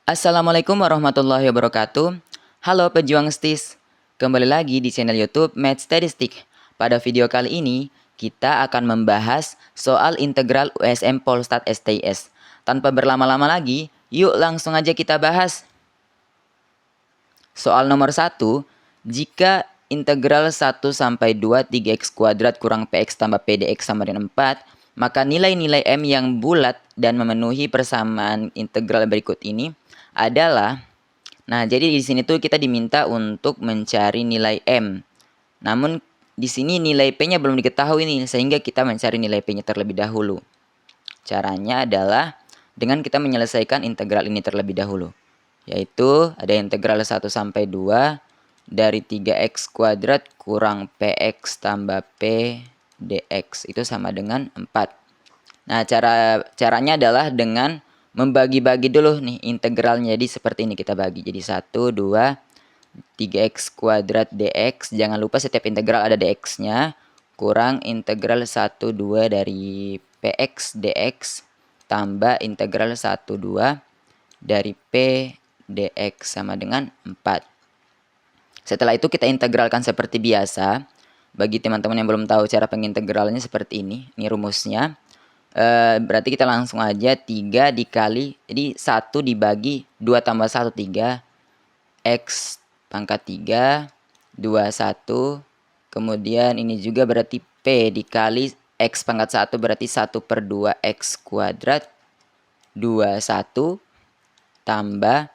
Assalamualaikum warahmatullahi wabarakatuh. Halo pejuang STIS, kembali lagi di channel YouTube Math Statistik. Pada video kali ini, kita akan membahas soal integral USM Polstat STIS. Tanpa berlama-lama lagi, yuk langsung aja kita bahas. Soal nomor 1, jika integral 1 sampai 2 3x kuadrat kurang px tambah pdx sama dengan 4, maka nilai-nilai m yang bulat dan memenuhi persamaan integral berikut ini adalah, nah jadi di sini tuh kita diminta untuk mencari nilai m. Namun di sini nilai p-nya belum diketahui nih, sehingga kita mencari nilai p-nya terlebih dahulu. Caranya adalah dengan kita menyelesaikan integral ini terlebih dahulu. Yaitu ada integral 1 sampai 2 dari 3x kuadrat kurang px tambah p dx itu sama dengan 4. Nah, caranya adalah dengan membagi-bagi dulu nih integralnya. Jadi seperti ini kita bagi. Jadi 1, 2, 3x kuadrat dx. Jangan lupa setiap integral ada dx-nya. Kurang integral 1, 2 dari px dx. Tambah integral 1, 2 dari p dx sama dengan 4. Setelah itu kita integralkan seperti biasa. Bagi teman-teman yang belum tahu cara pengintegralnya seperti ini. Ini rumusnya. Berarti kita langsung aja 3 dikali, jadi 1 dibagi 2 tambah 1 3, x pangkat 3, 2 1, kemudian ini juga berarti p dikali x pangkat 1 berarti 1 per 2 x kuadrat, 2 1 tambah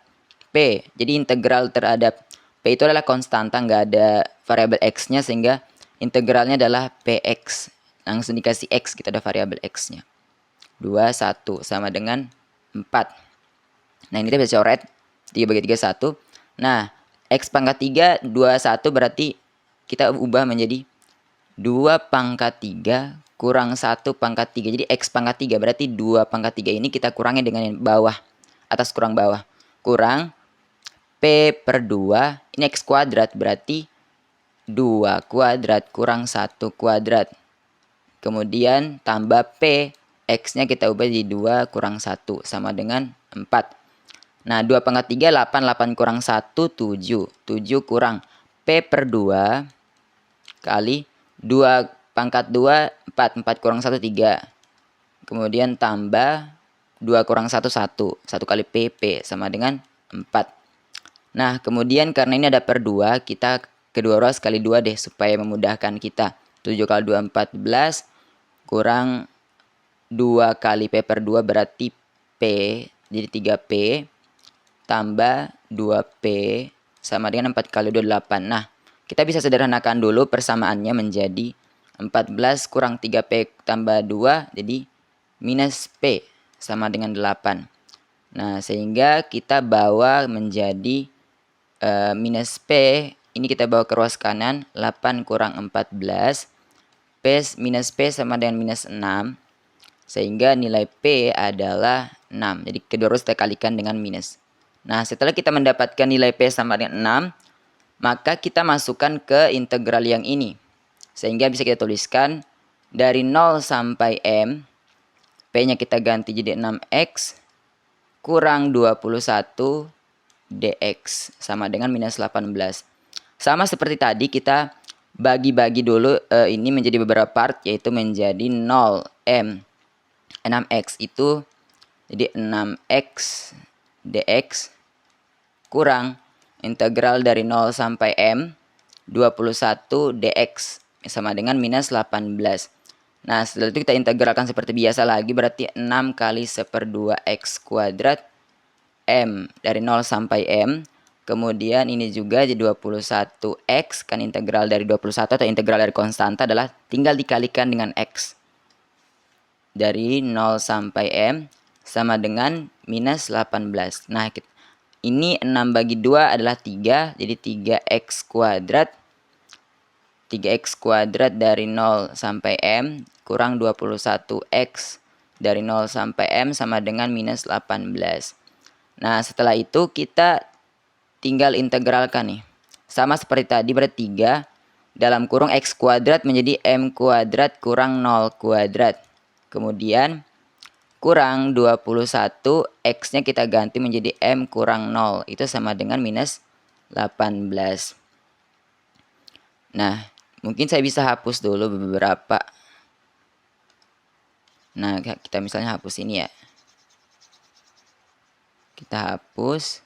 p. Jadi integral terhadap p itu adalah konstanta, nggak ada variabel x-nya, sehingga integralnya adalah px. Langsung dikasih x, kita ada variabel x-nya. 2, 1 sama dengan 4. Nah, ini kita bisa coret 3 bagi 3, 1. Nah, x pangkat 3, 2, 1 berarti kita ubah menjadi 2 pangkat 3 kurang 1 pangkat 3. Jadi x pangkat 3 berarti 2 pangkat 3 ini kita kurangi dengan yang bawah. Atas kurang bawah. Kurang p per 2. Ini x kuadrat berarti 2 kuadrat kurang 1 kuadrat. Kemudian tambah p. X-nya kita ubah jadi 2 kurang 1 sama dengan 4. Nah, 2 pangkat 3, 8. 8 kurang 1, 7. 7 kurang P per 2 kali 2 pangkat 2, 4. 4 kurang 1, 3. Kemudian tambah 2 kurang 1, 1. 1 kali P sama dengan 4. Nah, kemudian karena ini ada per 2, kita kedua row sekali 2 deh supaya memudahkan kita. 7 kali 2, 14. Kurang 2 kali P per 2 berarti P, jadi 3P, tambah 2P, sama dengan 4 kali 2, 8. Nah, kita bisa sederhanakan dulu persamaannya menjadi 14 kurang 3P tambah 2, jadi minus P, sama dengan 8. Nah, sehingga kita bawa menjadi minus P, ini kita bawa ke ruas kanan, 8 kurang 14, P minus P sama dengan minus 6. Sehingga nilai P adalah 6. Jadi kedua row kita kalikan dengan minus. Nah, setelah kita mendapatkan nilai P sama dengan 6, maka kita masukkan ke integral yang ini. Sehingga bisa kita tuliskan dari 0 sampai M, P-nya kita ganti jadi 6X kurang 21 dx sama dengan minus 18. Sama seperti tadi, kita bagi-bagi dulu ini menjadi beberapa part, yaitu menjadi 0M. 6x itu jadi 6x dx kurang integral dari 0 sampai m 21 dx sama dengan minus 18. Nah, setelah itu kita integralkan seperti biasa lagi, berarti 6 kali 1/2 x kuadrat m dari 0 sampai m. Kemudian ini juga jadi 21x, kan integral dari 21 atau integral dari konstanta adalah tinggal dikalikan dengan x. Dari 0 sampai M sama dengan minus 18. Nah, ini 6 bagi 2 adalah 3. Jadi 3x kuadrat. 3x kuadrat dari 0 sampai M kurang 21x dari 0 sampai M sama dengan minus 18. Nah, setelah itu kita tinggal integralkan nih. Sama seperti tadi, berarti 3 dalam kurung x kuadrat menjadi M kuadrat kurang 0 kuadrat. Kemudian kurang 21, X-nya kita ganti menjadi M kurang 0. Itu sama dengan minus 18. Nah, mungkin saya bisa hapus dulu beberapa. Nah, kita misalnya hapus ini ya. Kita hapus.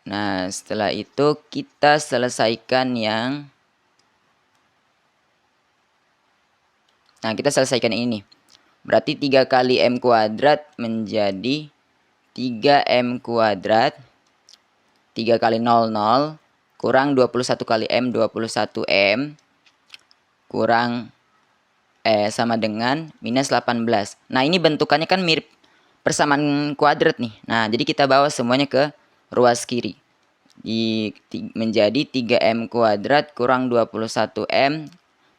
Nah, setelah itu kita selesaikan yang... Nah, kita selesaikan ini. Berarti 3 kali M kuadrat menjadi 3M kuadrat. 3 kali 00 kurang 21 kali M, 21M. Kurang sama dengan minus 18. Nah, ini bentukannya kan mirip persamaan kuadrat nih. Nah, jadi kita bawa semuanya ke ruas kiri. Menjadi 3M kuadrat kurang 21M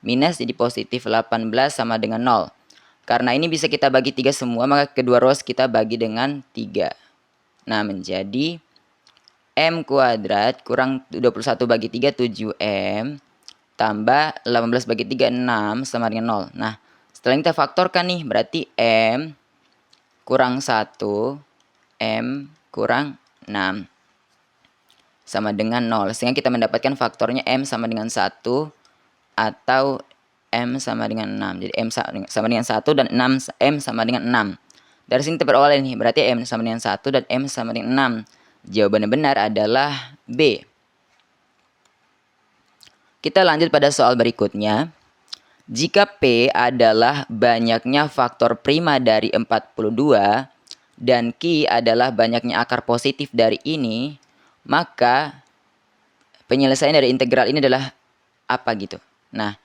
minus jadi positif 18 sama dengan 0. Karena ini bisa kita bagi 3 semua, maka kedua ruas kita bagi dengan 3. Nah, menjadi M kuadrat kurang 21 bagi 3, 7M. Tambah 18 bagi 3, 6 sama dengan 0. Nah, setelah kita faktorkan nih, berarti M kurang 1, M kurang 6 sama dengan 0. Sehingga kita mendapatkan faktornya M sama dengan 1 atau M sama dengan 6. Jadi M sama dengan 1 dan M sama dengan 6. Dari sini kita peroleh nih, berarti M sama dengan 1 dan M sama dengan 6. Jawaban yang benar adalah B. Kita lanjut pada soal berikutnya. Jika P adalah banyaknya faktor prima dari 42 dan Q adalah banyaknya akar positif dari ini, maka penyelesaian dari integral ini adalah apa gitu. Nah,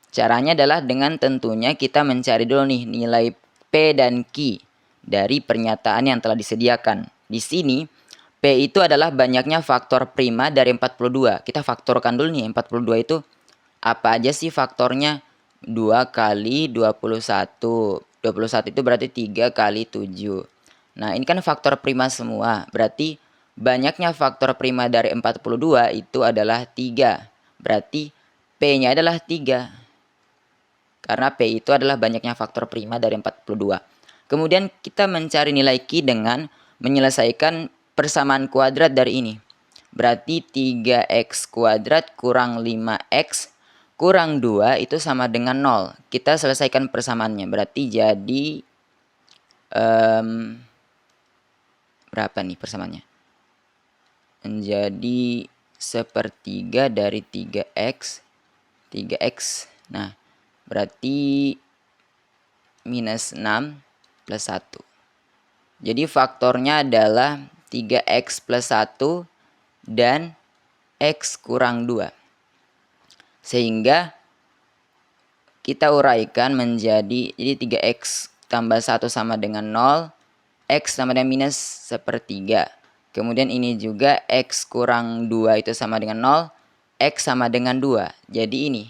caranya adalah dengan tentunya kita mencari dulu nih nilai P dan Q dari pernyataan yang telah disediakan. Di sini P itu adalah banyaknya faktor prima dari 42. Kita faktorkan dulu nih, 42 itu apa aja sih faktornya? 2 kali 21. 21 itu berarti 3 kali 7. Nah, ini kan faktor prima semua. Berarti banyaknya faktor prima dari 42 itu adalah 3. Berarti P-nya adalah 3. Karena P itu adalah banyaknya faktor prima dari 42. Kemudian kita mencari nilai Q dengan menyelesaikan persamaan kuadrat dari ini. Berarti 3x kuadrat kurang 5x kurang 2 itu sama dengan 0. Kita selesaikan persamaannya. Berarti jadi berapa nih persamaannya? Menjadi sepertiga dari 3x. 3x. Nah, berarti minus 6 plus 1. Jadi faktornya adalah 3x plus 1 dan x kurang 2. Sehingga kita uraikan menjadi, jadi 3x tambah 1 sama dengan 0, x sama dengan minus sepertiga. Kemudian ini juga x kurang 2 itu sama dengan 0, x sama dengan 2. Jadi ini.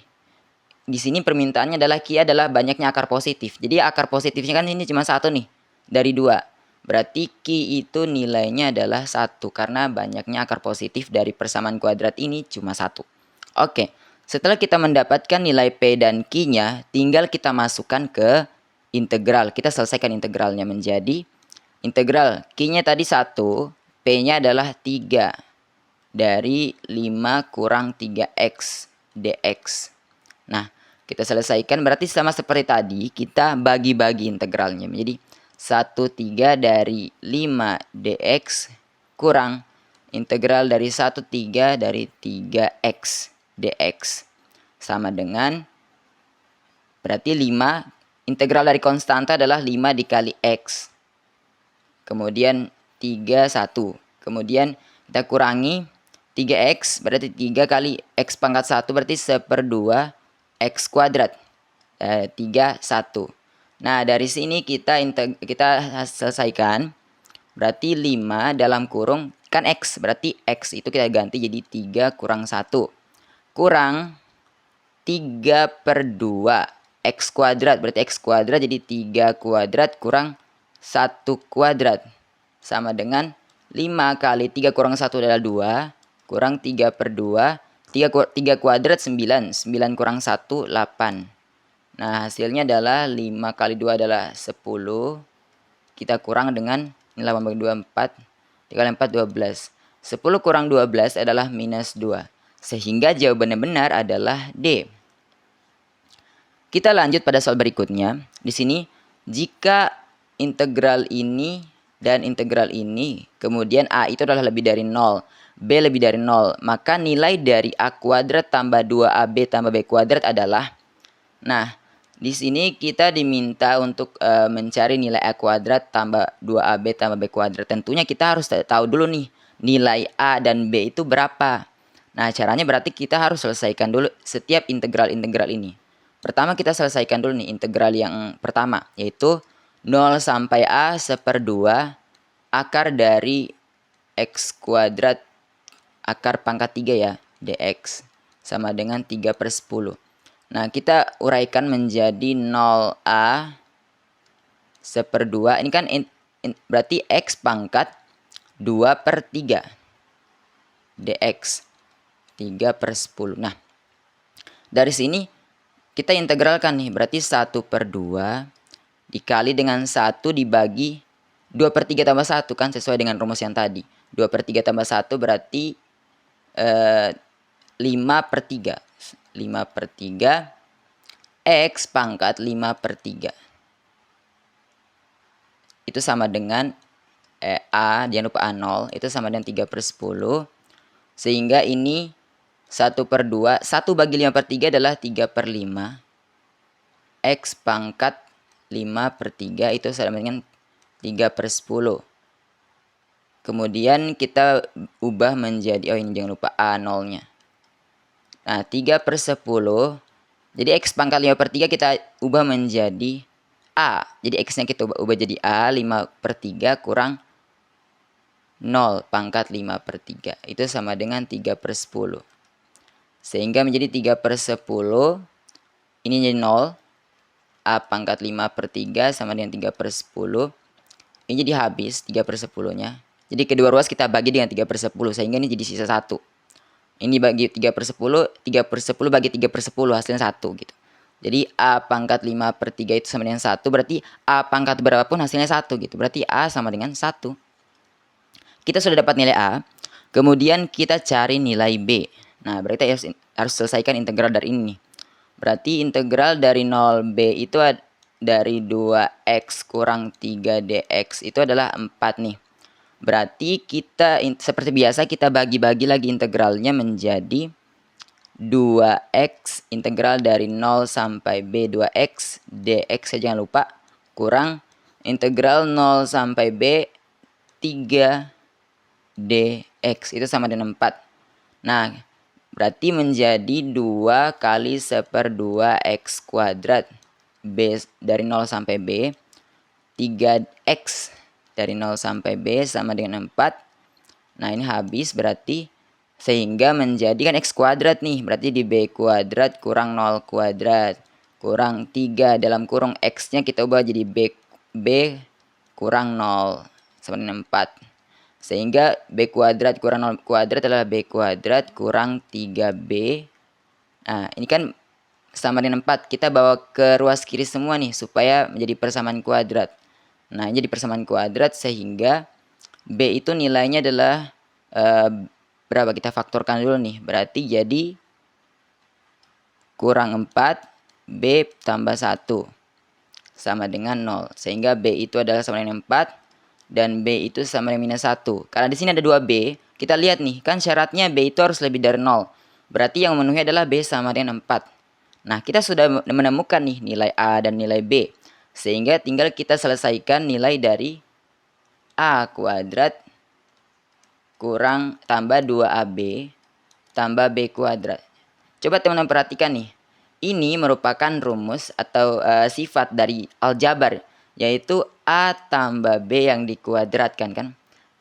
Di sini permintaannya adalah Q adalah banyaknya akar positif. Jadi akar positifnya kan ini cuma 1 nih dari 2. Berarti Q itu nilainya adalah 1 karena banyaknya akar positif dari persamaan kuadrat ini cuma 1. Oke, setelah kita mendapatkan nilai P dan Q-nya, tinggal kita masukkan ke integral. Kita selesaikan integralnya menjadi integral Q-nya tadi 1, P-nya adalah 3 dari 5 kurang 3x dx. Nah, kita selesaikan berarti sama seperti tadi, kita bagi-bagi integralnya menjadi 1/3 dari 5 dx kurang integral dari 1/3 dari 3x dx sama dengan berarti 5 integral dari konstanta adalah 5 dikali x kemudian 3 1 kemudian kita kurangi 3x berarti 3 kali x pangkat 1 berarti 1/2 x kuadrat 3 1. Nah, dari sini kita selesaikan. Berarti 5 dalam kurung kan x. Berarti x itu kita ganti jadi 3 kurang 1. Kurang 3/2 x kuadrat. Berarti x kuadrat jadi 3 kuadrat kurang 1 kuadrat. Sama dengan 5 kali 3 kurang 1 adalah 2. Kurang 3/2. 3 kuadrat 9. 9 kurang 1 8. Nah, hasilnya adalah 5 kali 2 adalah 10. Kita kurang dengan 8 bagi 2, 4. 3 kali 4, 12. 10 kurang 12 adalah minus 2. Sehingga jawaban yang benar adalah D. Kita lanjut pada soal berikutnya. Di sini, jika integral ini dan integral ini, kemudian A itu adalah lebih dari 0, B lebih dari 0, maka nilai dari A kuadrat tambah 2AB tambah B kuadrat adalah, nah, di sini kita diminta untuk mencari nilai A kuadrat tambah 2AB tambah B kuadrat. Tentunya kita harus tahu dulu nih, nilai A dan B itu berapa. Nah, caranya berarti kita harus selesaikan dulu setiap integral-integral ini. Pertama kita selesaikan dulu nih integral yang pertama, yaitu 0 sampai A 1/2 akar dari X kuadrat akar pangkat 3 ya, dx sama dengan 3/10. Nah, kita uraikan menjadi 0A 1/2. Ini kan berarti X pangkat 2/3 dx 3/10. Nah, dari sini kita integralkan nih, berarti 1/2 dikali dengan 1 dibagi 2/3 tambah 1 kan sesuai dengan rumus yang tadi. 2/3 tambah 1 berarti 5/3. 5/3 X pangkat 5/3. Itu sama dengan A, jangan lupa A0, itu sama dengan 3/10. Sehingga ini 1/2, 1 bagi 5/3 adalah 3/5. X pangkat 5/3 itu sama dengan 3/10. Kemudian kita ubah menjadi, oh ini jangan lupa A0-nya. Nah, 3/10. Jadi X pangkat 5/3 kita ubah menjadi A. Jadi X-nya kita ubah jadi A, 5/3 kurang 0 pangkat 5/3. Itu sama dengan 3/10. Sehingga menjadi 3/10. Ini jadi 0. A pangkat 5/3 sama dengan 3/10. Ini jadi habis 3/10-nya. Jadi kedua ruas kita bagi dengan 3/10. Sehingga ini jadi sisa 1. Ini bagi 3/10. 3/10 bagi 3/10 hasilnya 1 gitu. Jadi A pangkat 5/3 itu sama dengan 1. Berarti A pangkat berapapun hasilnya 1 gitu. Berarti A sama dengan 1. Kita sudah dapat nilai A. Kemudian kita cari nilai B. Nah, berarti harus selesaikan integral dari ini. Berarti integral dari 0B itu dari 2X kurang 3 dx itu adalah 4 nih. Berarti kita seperti biasa kita bagi-bagi lagi integralnya menjadi 2X integral dari 0 sampai B 2X dx saya jangan lupa kurang integral 0 sampai B 3 dx itu sama dengan 4. Nah, berarti menjadi 2 kali 1/2 X kuadrat B dari 0 sampai B 3X dari 0 sampai B sama dengan 4. Nah, ini habis berarti sehingga menjadi kan X kuadrat nih. Berarti di B kuadrat kurang 0 kuadrat kurang 3 dalam kurung X-nya kita ubah jadi B kurang 0 sama dengan 4. Sehingga B kuadrat kurang 0 kuadrat adalah B kuadrat kurang 3B. Nah, ini kan sama dengan 4. Kita bawa ke ruas kiri semua nih supaya menjadi persamaan kuadrat. Nah, ini jadi persamaan kuadrat sehingga B itu nilainya adalah berapa? Kita faktorkan dulu nih. Berarti jadi kurang 4 B tambah 1 sama dengan 0. Sehingga B itu adalah sama dengan 4 dan B itu sama dengan minus 1. Karena di sini ada 2B, kita lihat nih, kan syaratnya B itu harus lebih dari 0. Berarti yang memenuhi adalah B sama dengan 4. Nah, kita sudah menemukan nih nilai A dan nilai B. Sehingga tinggal kita selesaikan nilai dari A kuadrat kurang tambah 2AB tambah B kuadrat. Coba teman-teman perhatikan nih. Ini merupakan rumus atau sifat dari aljabar, yaitu A tambah B yang dikuadratkan kan.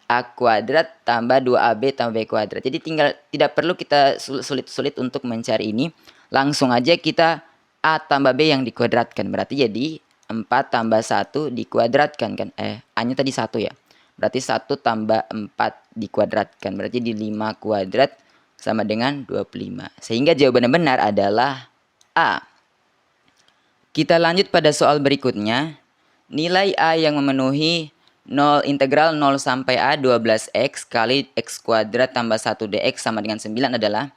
A kuadrat tambah 2AB tambah B kuadrat. Jadi tidak perlu kita sulit-sulit untuk mencari ini. Langsung aja kita A tambah B yang dikuadratkan. Berarti jadi 4 tambah 1 dikuadratkan kan. A-nya tadi 1 ya. Berarti 1 tambah 4 dikuadratkan. Berarti di 5 kuadrat sama dengan 25. Sehingga jawaban yang benar adalah A. Kita lanjut pada soal berikutnya. Nilai A yang memenuhi integral 0 sampai A 12x kali x kuadrat tambah 1 dx sama dengan 9 adalah.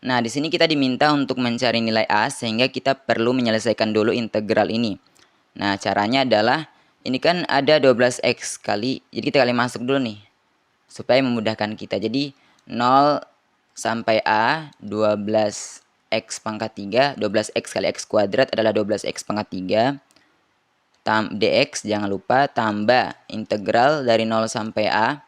Nah, di sini kita diminta untuk mencari nilai A sehingga kita perlu menyelesaikan dulu integral ini. Nah, caranya adalah ini kan ada 12x kali, jadi kita kali masuk dulu nih supaya memudahkan kita. Jadi 0 sampai A 12x pangkat 3, 12x kali x kuadrat adalah 12x pangkat 3 dx, jangan lupa, tambah integral dari 0 sampai A.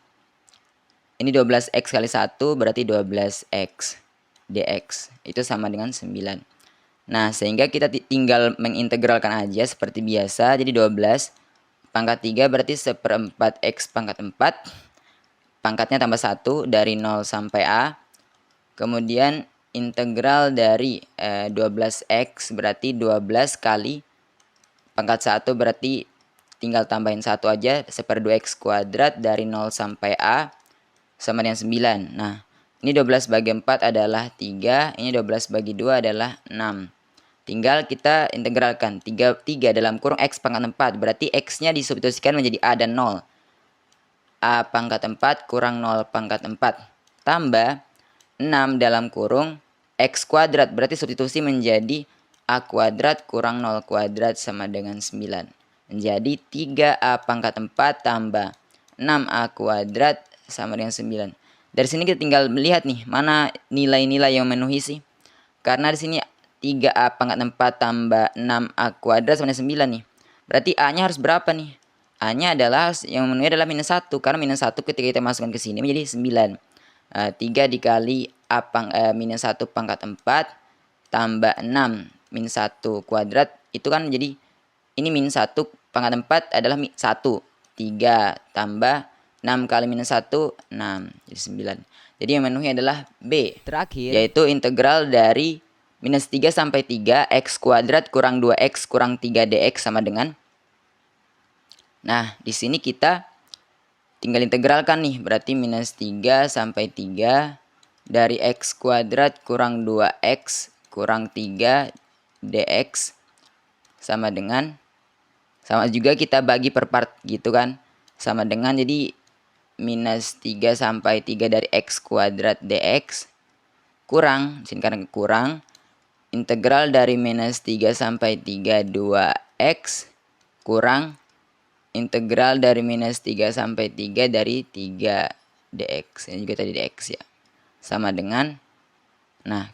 Ini 12x kali 1 berarti 12x dx. Itu sama dengan 9. Nah, sehingga kita tinggal mengintegralkan aja seperti biasa. Jadi 12 pangkat 3 berarti seperempat x pangkat 4. Pangkatnya tambah 1 dari 0 sampai A. Kemudian integral dari 12x berarti 12 kali pangkat 1 berarti tinggal tambahin 1 aja, seper 2x kuadrat dari 0 sampai A sama dengan 9. Nah, ini 12 bagi 4 adalah 3, ini 12 bagi 2 adalah 6. Tinggal kita integralkan 3 dalam kurung x pangkat 4, berarti x-nya disubstitusikan menjadi A dan 0. A pangkat 4 kurang 0 pangkat 4 tambah 6 dalam kurung x kuadrat, berarti substitusi menjadi A kuadrat kurang 0 kuadrat sama dengan 9. Menjadi 3A pangkat 4 tambah 6A kuadrat sama dengan 9. Dari sini kita tinggal melihat nih, mana nilai-nilai yang memenuhi sih. Karena di sini 3A pangkat 4 tambah 6A kuadrat sama dengan 9 nih. Berarti A-nya harus berapa nih? A-nya adalah yang memenuhi adalah minus 1. Karena minus 1 ketika kita masukkan ke sini menjadi 9. 3 dikali minus 1 pangkat 4 tambah 6 minus 1 kuadrat itu kan menjadi ini minus 1 pangkat 4 adalah 1. 3 tambah 6 kali minus 1 6 jadi 9. Jadi yang memenuhi adalah B. Terakhir, Yaitu integral dari minus 3 sampai 3 x kuadrat kurang 2x kurang 3 dx sama dengan. Nah, di sini kita tinggal integralkan nih, berarti minus 3 sampai 3 dari x kuadrat kurang 2x kurang 3 dx sama dengan, sama juga kita bagi per part gitu kan, sama dengan, jadi minus 3 sampai 3 dari x kuadrat dx kurang, sini karena kurang, integral dari minus 3 sampai 3 2x kurang integral dari minus 3 sampai 3 dari 3 dx. Ini juga tadi dx ya. Sama dengan, nah,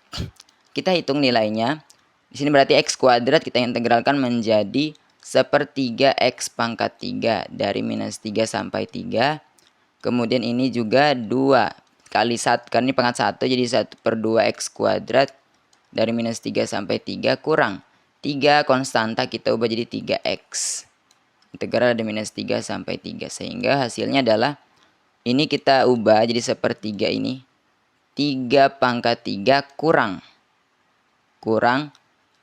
kita hitung nilainya. Di sini berarti x kuadrat kita integralkan menjadi sepertiga x pangkat 3 dari minus 3 sampai 3. Kemudian ini juga 2 kali 1, karena ini pangkat 1 jadi 1/2 x kuadrat dari minus 3 sampai 3 kurang 3 konstanta kita ubah jadi 3x. Integral dari minus 3 sampai 3. Sehingga hasilnya adalah ini kita ubah jadi sepertiga ini 3 pangkat 3 kurang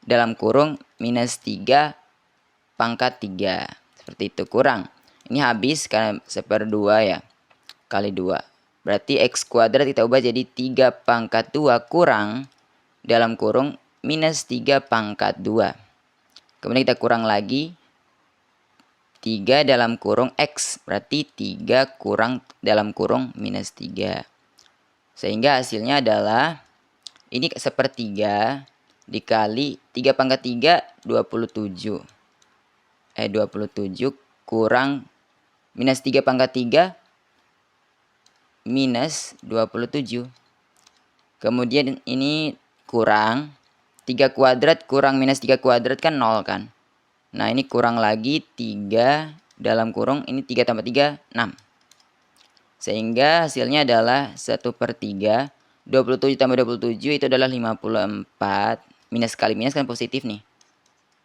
dalam kurung minus 3 pangkat 3. Seperti itu, kurang. Ini habis karena 1/2 ya. Kali 2. Berarti x kuadrat kita ubah jadi 3 pangkat 2 kurang dalam kurung minus 3 pangkat 2. Kemudian kita kurang lagi 3 dalam kurung x. Berarti 3 kurang dalam kurung minus 3. Sehingga hasilnya adalah ini sepertiga dikali 3 pangkat 3 27. 27 kurang minus 3 pangkat 3 minus 27. Kemudian ini kurang 3 kuadrat kurang minus 3 kuadrat kan 0 kan. Nah, ini kurang lagi 3 dalam kurung ini 3 tambah 3 6. Sehingga hasilnya adalah 1/3. 27 tambah 27 itu adalah 54. Minus kali minus kan positif nih.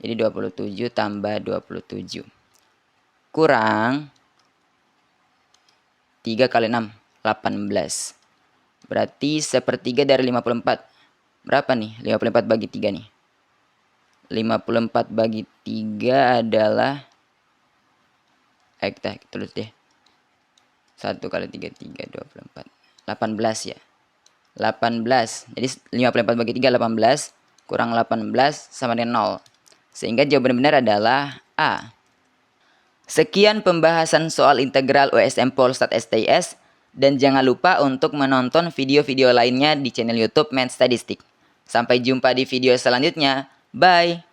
Jadi 27 tambah 27. Kurang 3 kali 6. 18. Berarti sepertiga dari 54. Berapa nih? 54 bagi 3 nih. 54 bagi 3 adalah kita tulis deh. 1 kali 3 3 24. 18 ya. 18. Jadi 54 bagi 3 18 kurang 18 sama dengan 0. Sehingga jawaban benar adalah A. Sekian pembahasan soal integral USM Polstat STIS, dan jangan lupa untuk menonton video-video lainnya di channel YouTube Math Statistik. Sampai jumpa di video selanjutnya. Bye!